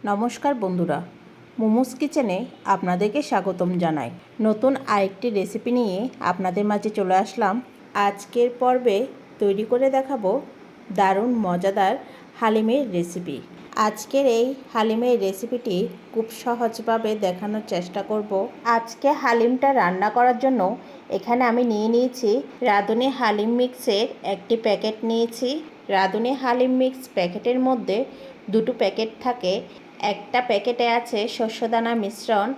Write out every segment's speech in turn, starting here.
নমস্কার বন্ধুরা, মোমোস কিচেনে আপনাদেরকে স্বাগতম জানাই। নতুন আরেকটি রেসিপি নিয়ে আপনাদের মাঝে চলে আসলাম। আজকের পর্বে তৈরি করে দেখাবো দারুণ মজাদার হালিমের রেসিপি। আজকের এই হালিমের রেসিপিটি খুব সহজভাবে দেখানোর চেষ্টা করব। আজকে হালিমটা রান্না করার জন্য এখানে আমি নিয়েছি রাঁধুনি হালিম মিক্সের একটি প্যাকেট নিয়েছি। রাঁধুনি হালিম মিক্স প্যাকেটের মধ্যে দুটো প্যাকেট থাকে। একটা প্যাকেটে আছে শস্যদানা মিশ্রণ,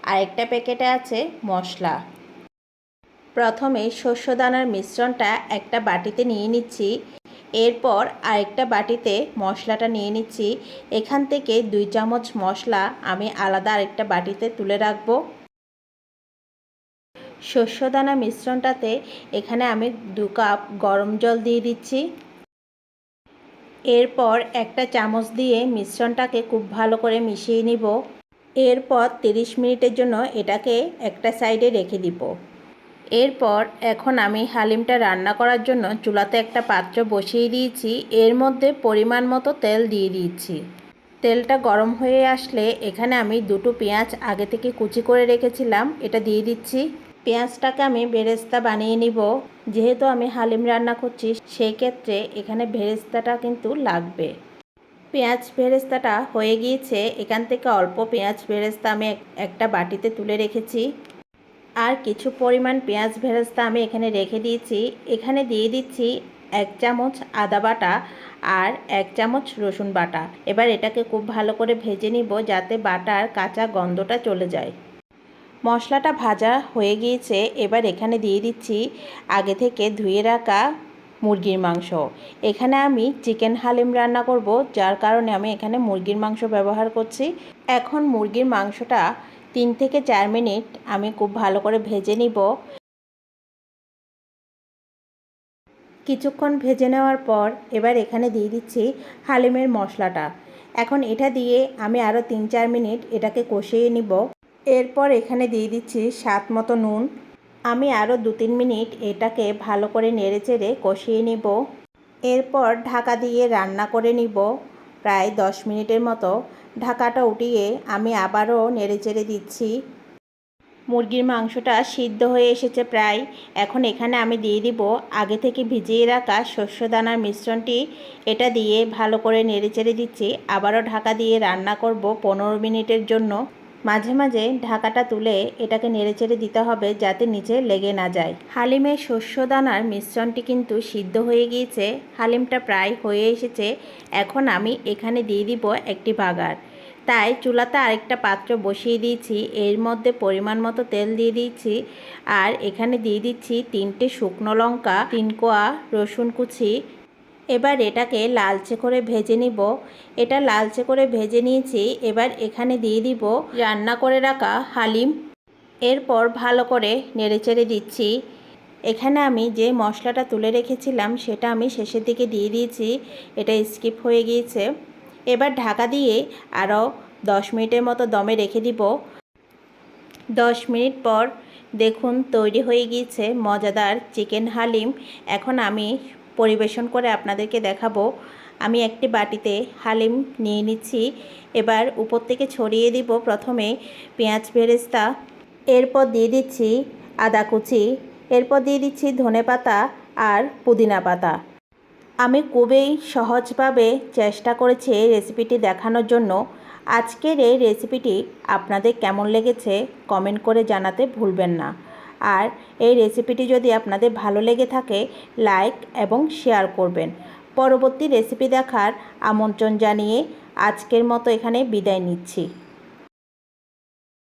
আর একটা প্যাকেটে আছে মশলা। প্রথমে শস্যদানার মিশ্রণটা একটা বাটিতে নিয়ে নিচ্ছি, এরপর আরেকটা বাটিতে মশলাটা নিয়ে নিচ্ছি। এখান থেকে 2 চামচ মশলা আমি আলাদা আরেকটা বাটিতে তুলে রাখবো। শস্যদানা মিশ্রণটাতে এখানে আমি 2 কাপ গরম জল দিয়ে দিচ্ছি। এরপর একটা চামচ দিয়ে মিশ্রণটাকে খুব ভালো করে মিশিয়ে নিব। এরপর 30 মিনিটের জন্য এটাকে একটা সাইডে রেখে দিব। এরপর এখন আমি হালিমটা রান্না করার জন্য চুলাতে একটা পাত্র বসিয়ে দিয়েছি। এর মধ্যে পরিমাণ মতো তেল দিয়ে দিয়েছি। তেলটা গরম হয়ে আসলে এখানে আমি 2টো পেঁয়াজ আগে থেকে কুচি করে রেখেছিলাম, এটা দিয়ে দিচ্ছি। পেঁয়াজটাকে আমি বেরেস্তা বানিয়ে নিব। যেহেতু আমি হালিম রান্না করছি সেই ক্ষেত্রে এখানে বেরেস্তাটা কিন্তু লাগবে। পেঁয়াজ বেরেস্তাটা হয়ে গিয়েছে। এখান থেকে অল্প পেঁয়াজ বেরেস্তা আমি একটা বাটিতে তুলে রেখেছি। আর কিছু পরিমাণ পেঁয়াজ বেরেস্তা আমি এখানে রেখে দিয়েছি। এখানে দিয়ে দিচ্ছি 1 চামচ আদা বাটা আর 1 চামচ রসুন বাটা। এবার এটাকে খুব ভালো করে ভেজে নিব যাতে বাটার কাঁচা গন্ধটা চলে যায়। মশলাটা ভাজা হয়ে গিয়েছে। এবার এখানে দিয়ে দিচ্ছি আগে থেকে ধুয়ে রাখা মুরগির মাংস। এখানে আমি চিকেন হালিম রান্না করব, যার কারণে আমি এখানে মুরগির মাংস ব্যবহার করছি। এখন মুরগির মাংসটা 3 থেকে 4 মিনিট আমি খুব ভালো করে ভেজে নিব। কিছুক্ষণ ভেজে নেওয়ার পর এবার এখানে দিয়ে দিচ্ছি হালিমের মশলাটা। এখন এটা দিয়ে আমি আরও 3-4 মিনিট এটাকে কষিয়ে নিব। এরপর এখানে দিয়ে দিচ্ছি স্বাদ মতো নুন। আমি আরও 2-3 মিনিট এটাকে ভালো করে নেড়েচেড়ে কষিয়ে নিব। এরপর ঢাকা দিয়ে রান্না করে নিব প্রায় 10 মিনিটের মতো। ঢাকাটা উঠিয়ে আমি আবারও নেড়েচেড়ে দিচ্ছি। মুরগির মাংসটা সিদ্ধ হয়ে এসেছে প্রায়। এখন এখানে আমি দিয়ে দিব আগে থেকে ভিজিয়ে রাখা শস্যদানার মিশ্রণটি। এটা দিয়ে ভালো করে নেড়েচেড়ে দিচ্ছি। আবারও ঢাকা দিয়ে রান্না করব 15 মিনিটের জন্য। মাঝে মাঝে ঢাকাটা তুলে এটাকে নেড়েচেড়ে দিতে হবে যাতে নিচে লেগে না যায়। হালিমের শস্যদানার মিশ্রণটি কিন্তু সিদ্ধ হয়ে গিয়েছে। হালিমটা প্রায় হয়ে এসেছে। এখন আমি এখানে দিয়ে দিব একটি বাগার। তাই চুলাতে আরেকটা পাত্র বসিয়ে দিয়েছি। এর মধ্যে পরিমাণ মতো তেল দিয়ে দিয়েছি। আর এখানে দিয়ে দিচ্ছি 3টে শুকনো লঙ্কা, 3 কোয়া রসুন কুচি। এবার এটাকে লালচে করে ভেজে নিব। এটা লালচে করে ভেজে নিয়েছি। এবার এখানে দিয়ে দিব রান্না করে রাখা হালিম। এরপর ভালো করে নেড়েচেড়ে দিচ্ছি। এখানে আমি যে মশলাটা তুলে রেখেছিলাম সেটা আমি শেষের দিকে দিয়ে দিয়েছি, এটা স্কিপ হয়ে গিয়েছে। এবার ঢাকা দিয়ে আরও 10 মিনিটের মতো দমে রেখে দিব। 10 মিনিট পর দেখুন তৈরি হয়ে গিয়েছে মজাদার চিকেন হালিম। এখন আমি পরিবেশন করে আপনাদেরকে দেখাবো। আমি একটি বাটিতে হালিম নিয়ে নিচ্ছি। এবার উপর থেকে ছড়িয়ে দিব প্রথমে পেঁয়াজ বেরেস্তা, এরপর দিয়ে দিচ্ছি আদা কুচি, এরপর দিয়ে দিচ্ছি ধনেপাতা আর পুদিনা পাতা। আমি খুবই সহজভাবে চেষ্টা করেছি এই রেসিপিটি দেখানোর জন্য। আজকের এই রেসিপিটি আপনাদের কেমন লেগেছে কমেন্ট করে জানাতে ভুলবেন না। আর এই রেসিপিটি যদি আপনাদের ভালো লেগে থাকে লাইক এবং শেয়ার করবেন। পরবর্তী রেসিপি দেখার আমন্ত্রণ জানিয়ে আজকের মতো এখানে বিদায় নিচ্ছি।